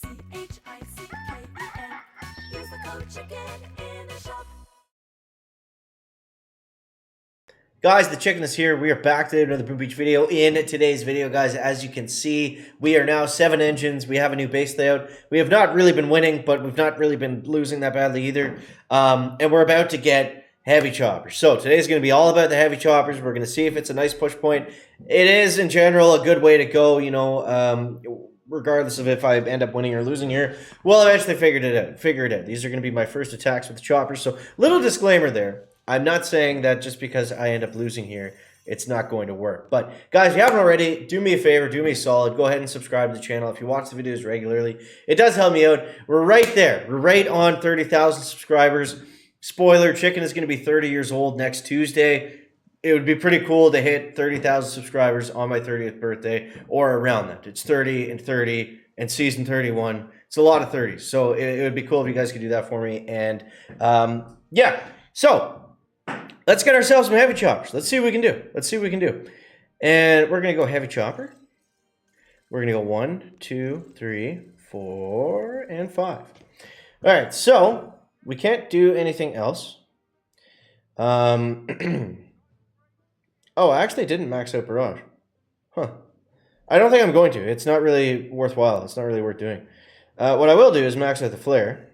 Use the code CHICKEN in the shop. Guys, the chicken is here. We are back to another Boom Beach video. In today's video, guys, as you can see, we are now 7 engines. We have a new base layout. We have not really been winning, but we've not really been losing that badly either. And we're about to get heavy choppers. So today's going to be all about the heavy choppers. We're going to see if it's a nice push point. It is, in general, a good way to go, you know, regardless of if I end up winning or losing here. We'll eventually figure it out. These are going to be my first attacks with the choppers. So little disclaimer there. I'm not saying that just because I end up losing here, it's not going to work. But guys, if you haven't already, do me a favor, do me a solid. Go ahead and subscribe to the channel if you watch the videos regularly. It does help me out. We're right there. We're right on 30,000 subscribers. Spoiler, chicken is going to be 30 years old next Tuesday. It would be pretty cool to hit 30,000 subscribers on my 30th birthday or around that. It's 30 and 30 and season 31. It's a lot of 30s. So it would be cool if you guys could do that for me. And yeah, so let's get ourselves some heavy choppers. Let's see what we can do. And we're going to go heavy chopper. We're going to go 1, 2, 3, 4, and 5. All right, so we can't do anything else. Oh, I actually didn't max out barrage. Huh. I don't think I'm going to. It's not really worthwhile. It's not really worth doing. What I will do is max out the flare.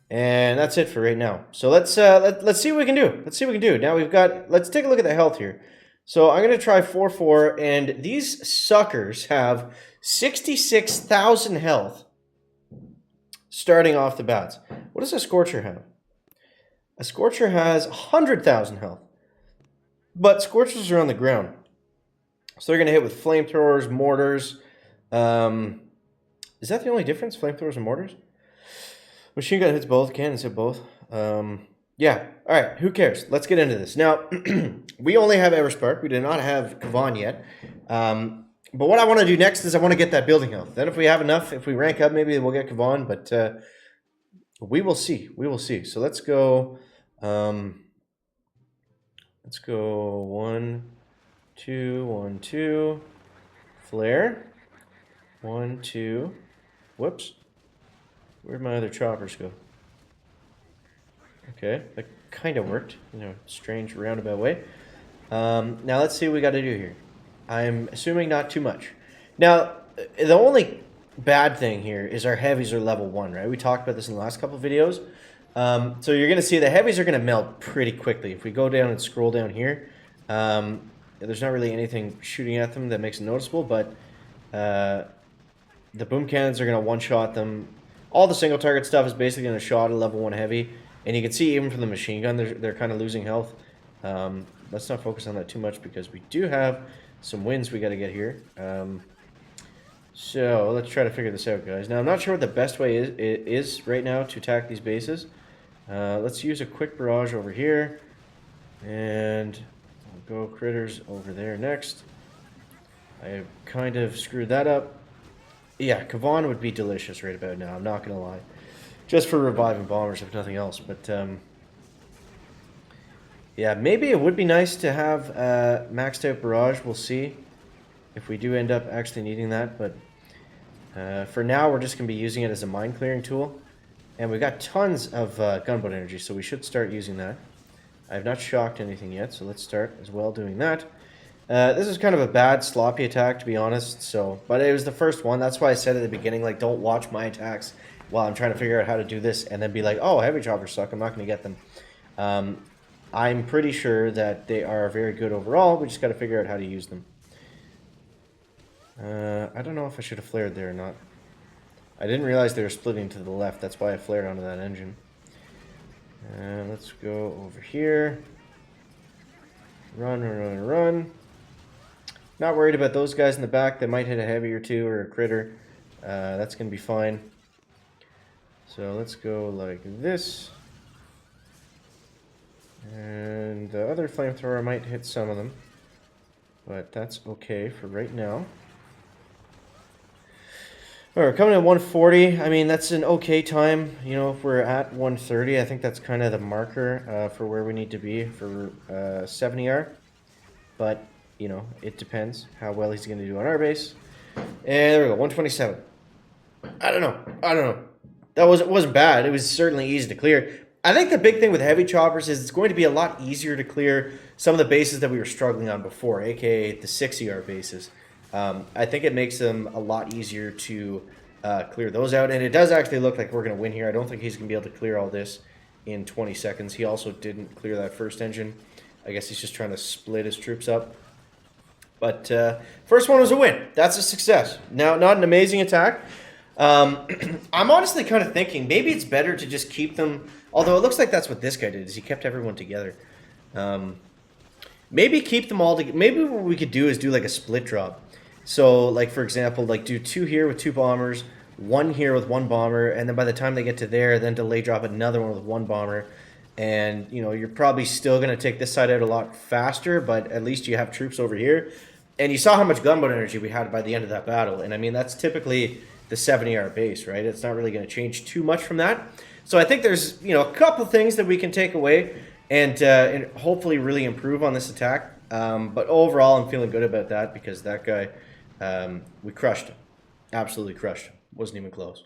And that's it for right now. So let's see what we can do. Now we've got, let's take a look at the health here. So I'm going to try 4-4, and these suckers have 66,000 health starting off the bats. What does a Scorcher have? A Scorcher has 100,000 health. But Scorchers are on the ground. So they're going to hit with flamethrowers, mortars. Is that the only difference, flamethrowers and mortars? Machine gun hits both, cannons hit both. Yeah, all right, who cares? Let's get into this. Now, we only have Everspark. We do not have Kavan yet. But what I want to do next is I want to get that building health. Then if we have enough, if we rank up, maybe we'll get Kavan, but we will see. So let's go... Let's go 1, 2, 1, 2, flare, 1, 2, whoops, where'd my other choppers go? Okay, that kind of worked, you know, strange roundabout way. Now let's see what we got to do here. I'm assuming not too much. Now, the only bad thing here is our heavies are level 1, right? We talked about this in the last couple of videos. So you're going to see the heavies are going to melt pretty quickly. If we go down and scroll down here, there's not really anything shooting at them that makes it noticeable, but the boom cannons are going to one-shot them. All the single target stuff is basically going to shot a level 1 heavy, and you can see even from the machine gun, they're kind of losing health. Let's not focus on that too much because we do have some wins we got to get here. So let's try to figure this out, guys. Now, I'm not sure what the best way is right now to attack these bases. Let's use a quick barrage over here, and we'll go critters over there next. I kind of screwed that up. Yeah, Kavan would be delicious right about now, I'm not going to lie. Just for reviving bombers, if nothing else. But, yeah, maybe it would be nice to have maxed out barrage. We'll see if we do end up actually needing that. But for now, we're just going to be using it as a mine clearing tool. And we've got tons of gunboat energy, so we should start using that. I have not shocked anything yet, so let's start as well doing that. This is kind of a bad, sloppy attack, to be honest. So, but it was the first one. That's why I said at the beginning, like, don't watch my attacks while I'm trying to figure out how to do this, and then be like, oh, heavy choppers suck, I'm not going to get them. I'm pretty sure that they are very good overall. We just got to figure out how to use them. I don't know if I should have flared there or not. I didn't realize they were splitting to the left. That's why I flared onto that engine. Let's go over here. Run. Not worried about those guys in the back. They might hit a heavy or two or a critter. That's going to be fine. So let's go like this. And the other flamethrower might hit some of them. But that's okay for right now. Alright, we're coming at 140. I mean, that's an okay time. You know, if we're at 130, I think that's kind of the marker for where we need to be for 70R. But, you know, it depends how well he's going to do on our base. And there we go, 127. I don't know. That wasn't bad. It was certainly easy to clear. I think the big thing with heavy choppers is it's going to be a lot easier to clear some of the bases that we were struggling on before, aka the 6ER bases. I think it makes them a lot easier to clear those out, and it does actually look like we're going to win here. I don't think he's going to be able to clear all this in 20 seconds. He also didn't clear that first engine. I guess he's just trying to split his troops up. But first one was a win. That's a success. Now, not an amazing attack. I'm honestly kind of thinking maybe it's better to just keep them, although it looks like that's what this guy did, is he kept everyone together. Maybe keep them all together. Maybe what we could do is do like a split drop. So, like, for example, like do 2 here with 2 bombers, 1 here with 1 bomber, and then by the time they get to there, then delay drop another one with 1 bomber. And, you know, you're probably still going to take this side out a lot faster, but at least you have troops over here. And you saw how much gunboat energy we had by the end of that battle. And, I mean, that's typically the 70R base, right? It's not really going to change too much from that. So I think there's, you know, a couple things that we can take away and hopefully really improve on this attack. But overall, I'm feeling good about that because that guy, we crushed him. Absolutely crushed him. Wasn't even close.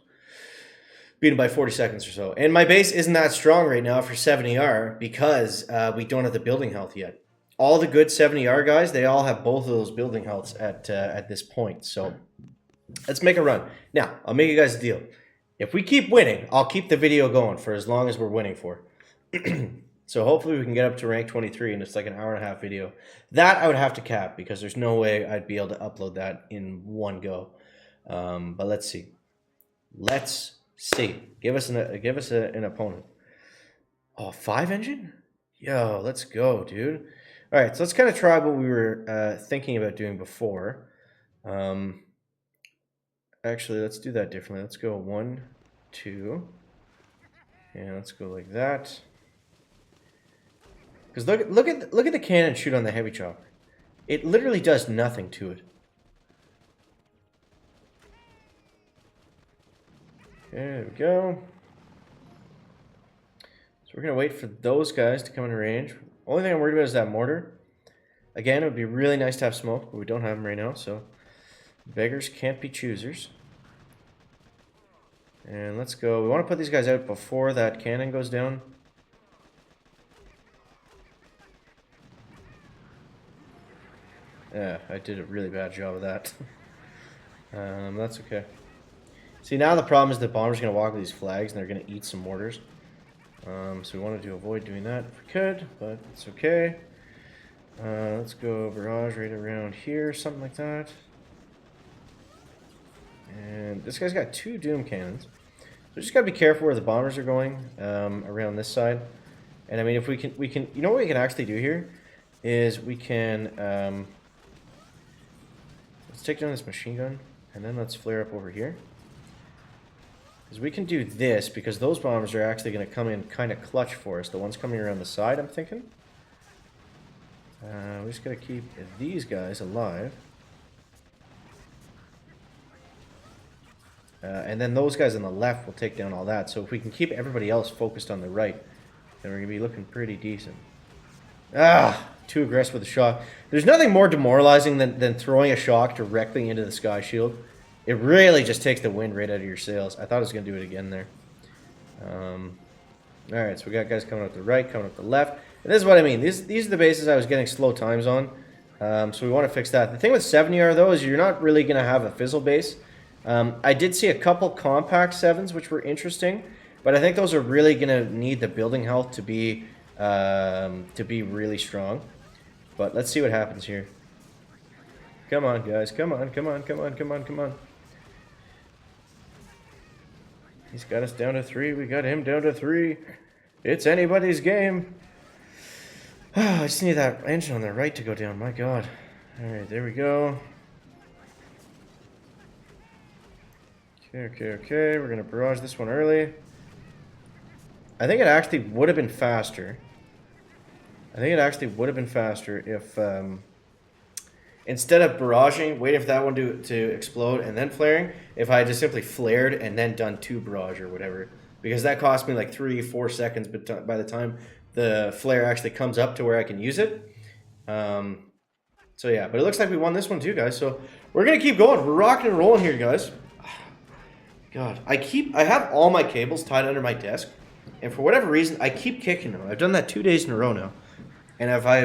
Beat him by 40 seconds or so. And my base isn't that strong right now for 70R because we don't have the building health yet. All the good 70R guys, they all have both of those building healths at this point. So let's make a run. Now, I'll make you guys a deal. If we keep winning, I'll keep the video going for as long as we're winning for. So hopefully we can get up to rank 23 and it's like an hour and a half video. That I would have to cap because there's no way I'd be able to upload that in one go. But let's see. Let's see. Give us an opponent. Oh, 5 engine? Yo, let's go, dude. All right, so let's kind of try what we were thinking about doing before. Actually, let's do that differently. Let's go 1, 2, and let's go like that. Because look at the cannon shoot on the heavy chopper. It literally does nothing to it. Okay, there we go. So we're gonna wait for those guys to come in range. Only thing I'm worried about is that mortar. Again, it would be really nice to have smoke, but we don't have them right now, so beggars can't be choosers. And let's go. We want to put these guys out before that cannon goes down. Yeah, I did a really bad job of that. That's okay. See, now the problem is the bomber's going to walk with these flags and they're going to eat some mortars. So we wanted to avoid doing that if we could, but it's okay. Let's go barrage right around here, something like that. And this guy's got 2 doom cannons. So just got to be careful where the bombers are going around this side. And I mean, if we can, you know what we can actually do here is we can, let's take down this machine gun and then let's flare up over here. Because we can do this because those bombers are actually going to come in kind of clutch for us. The ones coming around the side, I'm thinking. We just got to keep these guys alive. And then those guys on the left will take down all that. So if we can keep everybody else focused on the right, then we're going to be looking pretty decent. Ah, too aggressive with the shock. There's nothing more demoralizing than throwing a shock directly into the sky shield. It really just takes the wind right out of your sails. I thought I was going to do it again there. Alright, so we got guys coming up the right, coming up the left. And this is what I mean. These are the bases I was getting slow times on. So we want to fix that. The thing with 70R, though, is you're not really going to have a fizzle base. I did see a couple compact 7s, which were interesting. But I think those are really going to need the building health to be really strong. But let's see what happens here. Come on, guys. Come on, come on, come on, come on, come on. He's got us down to 3. We got him down to 3. It's anybody's game. I just need that engine on the right to go down. My God. All right, there we go. Okay. We're going to barrage this one early. I think it actually would have been faster. If instead of barraging, waiting for that one to explode and then flaring, if I had just simply flared and then done 2 barrage or whatever. Because that cost me like 3-4 seconds by the time the flare actually comes up to where I can use it. So yeah, but it looks like we won this one too, guys. So we're going to keep going. We're rocking and rolling here, guys. God, I have all my cables tied under my desk, and for whatever reason, I keep kicking them. I've done that 2 days in a row now, and if I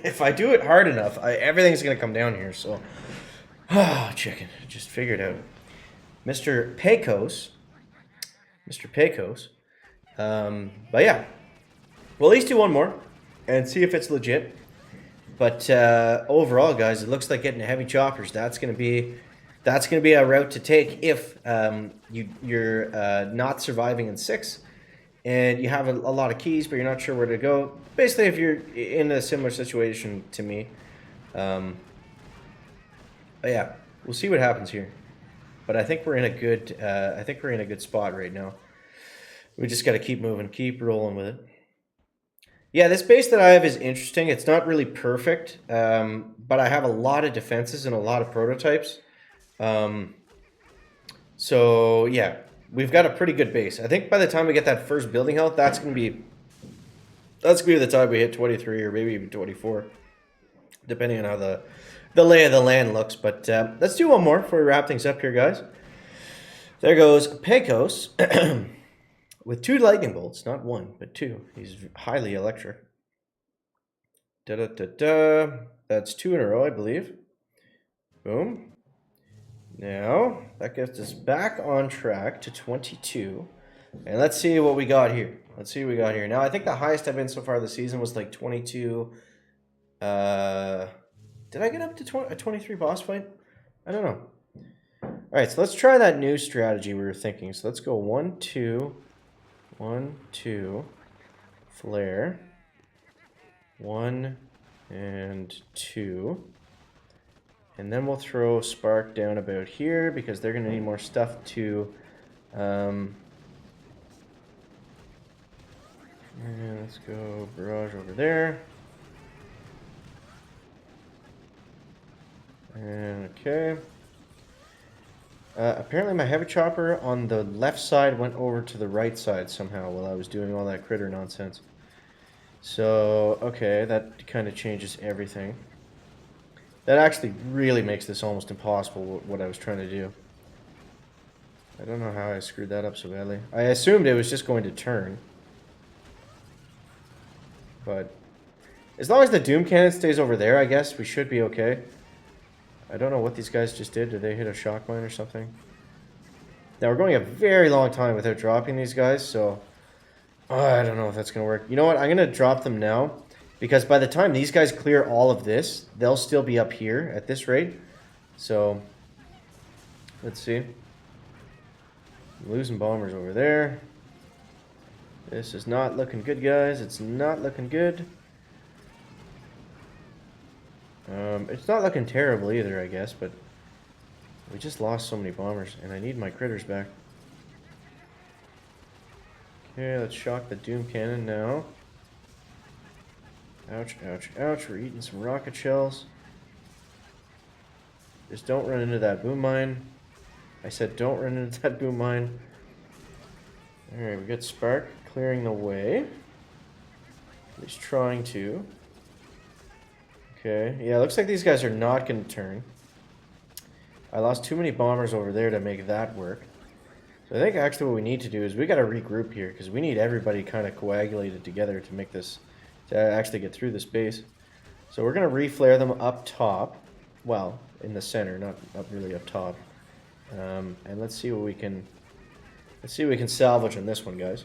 if I do it hard enough, everything's gonna come down here. So, chicken, just figure it out, Mr. Pecos, Mr. Pecos. But yeah, we'll at least do one more and see if it's legit. But overall, guys, it looks like getting the heavy choppers. That's gonna be a route to take if you're not surviving in 6 and you have a lot of keys, but you're not sure where to go. Basically, if you're in a similar situation to me. But yeah, we'll see what happens here. But I think we're in a good spot right now. We just got to keep moving, keep rolling with it. Yeah, this base that I have is interesting. It's not really perfect, but I have a lot of defenses and a lot of prototypes. So yeah, we've got a pretty good base. I think by the time we get that first building health, that's gonna be the time we hit 23 or maybe even 24, depending on how the lay of the land looks. But let's do one more before we wrap things up here, guys. There goes Pecos with 2 lightning bolts, not 1, but 2. He's highly electric. That's 2 in a row, I believe. Boom. Now, that gets us back on track to 22. And let's see what we got here. Now, I think the highest I've been so far this season was like 22. Did I get up to 23 boss fight? I don't know. All right, so let's try that new strategy we were thinking. So let's go 1, 2, 1, 2, flare, 1 and 2. And then we'll throw Spark down about here because they're going to need more stuff to... and let's go Barrage over there. And okay. Apparently my heavy chopper on the left side went over to the right side somehow while I was doing all that critter nonsense. So, okay, that kind of changes everything. That actually really makes this almost impossible, what I was trying to do. I don't know how I screwed that up so badly. I assumed it was just going to turn. But as long as the Doom Cannon stays over there, I guess we should be okay. I don't know what these guys just did. Did they hit a shock mine or something? Now, we're going a very long time without dropping these guys, so... I don't know if that's going to work. You know what? I'm going to drop them now. Because by the time these guys clear all of this, they'll still be up here at this rate. So, let's see. I'm losing bombers over there. This is not looking good, guys. It's not looking good. It's not looking terrible either, I guess, but we just lost so many bombers, and I need my critters back. Okay, let's shock the Doom Cannon now. Ouch, ouch, ouch. We're eating some rocket shells. Just don't run into that boom mine. I said don't run into that boom mine. Alright, we got Spark clearing the way. At least trying to. Okay, yeah, looks like these guys are not going to turn. I lost too many bombers over there to make that work. So I think actually what we need to do is we got to regroup here because we need everybody kind of coagulated together to make this, to actually get through this base. So we're going to reflare them up top. Well, in the center, not really up top. And let's see what we can salvage on this one, guys.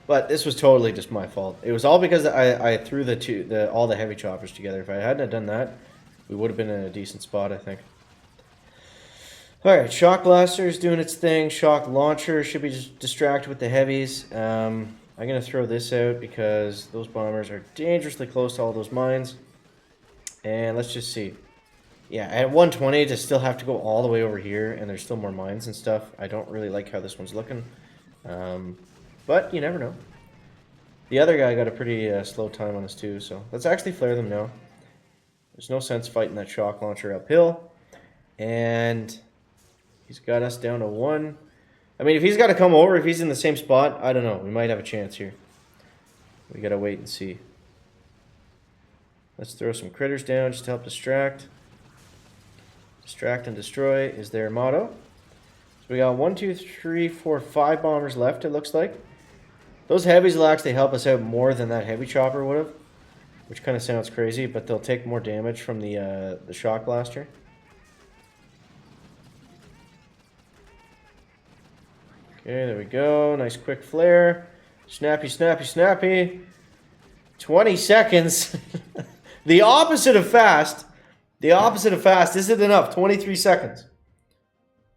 But this was totally just my fault. It was all because I threw all the heavy choppers together. If I hadn't done that, we would have been in a decent spot, I think. Alright, Shock Blaster is doing its thing. Shock Launcher should be just distracted with the heavies. I'm going to throw this out because those bombers are dangerously close to all those mines. And let's just see. Yeah, at 120 to still have to go all the way over here, and there's still more mines and stuff. I don't really like how this one's looking. But you never know. The other guy got a pretty slow time on this too, so let's actually flare them now. There's no sense fighting that shock launcher uphill. And he's got us down to 1. I mean, if he's got to come over, if he's in the same spot, I don't know. We might have a chance here. We got to wait and see. Let's throw some critters down just to help distract. Distract and destroy is their motto. So we got 1, 2, 3, 4, 5 bombers left, it looks like. Those heavies will actually help us out more than that heavy chopper would have. Which kind of sounds crazy, but they'll take more damage from the shock blaster. Okay, there we go. Nice quick flare. Snappy, snappy, snappy. 20 seconds. The opposite of fast. The opposite of fast. Is it enough? 23 seconds.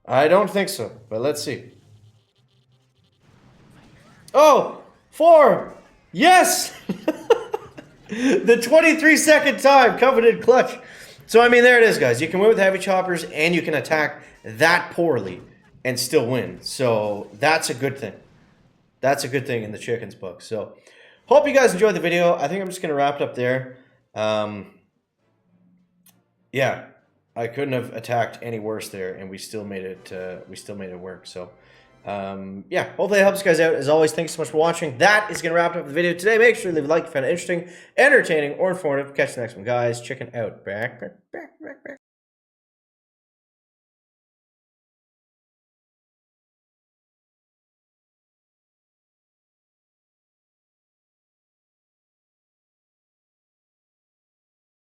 I don't think so, but let's see. Oh, 4. Yes! The 23-second time, coveted clutch. So, I mean, there it is, guys. You can win with heavy choppers, and you can attack that poorly and still win. So, that's a good thing. That's a good thing in the Chickens book. So, hope you guys enjoyed the video. I think I'm just going to wrap it up there. Yeah, I couldn't have attacked any worse there, and we still made it work. So, yeah, hopefully it helps you guys out. As always, thanks so much for watching. That is going to wrap up the video today. Make sure you leave a like if you found it interesting, entertaining, or informative. Catch you next one, guys. Chicken out. Back.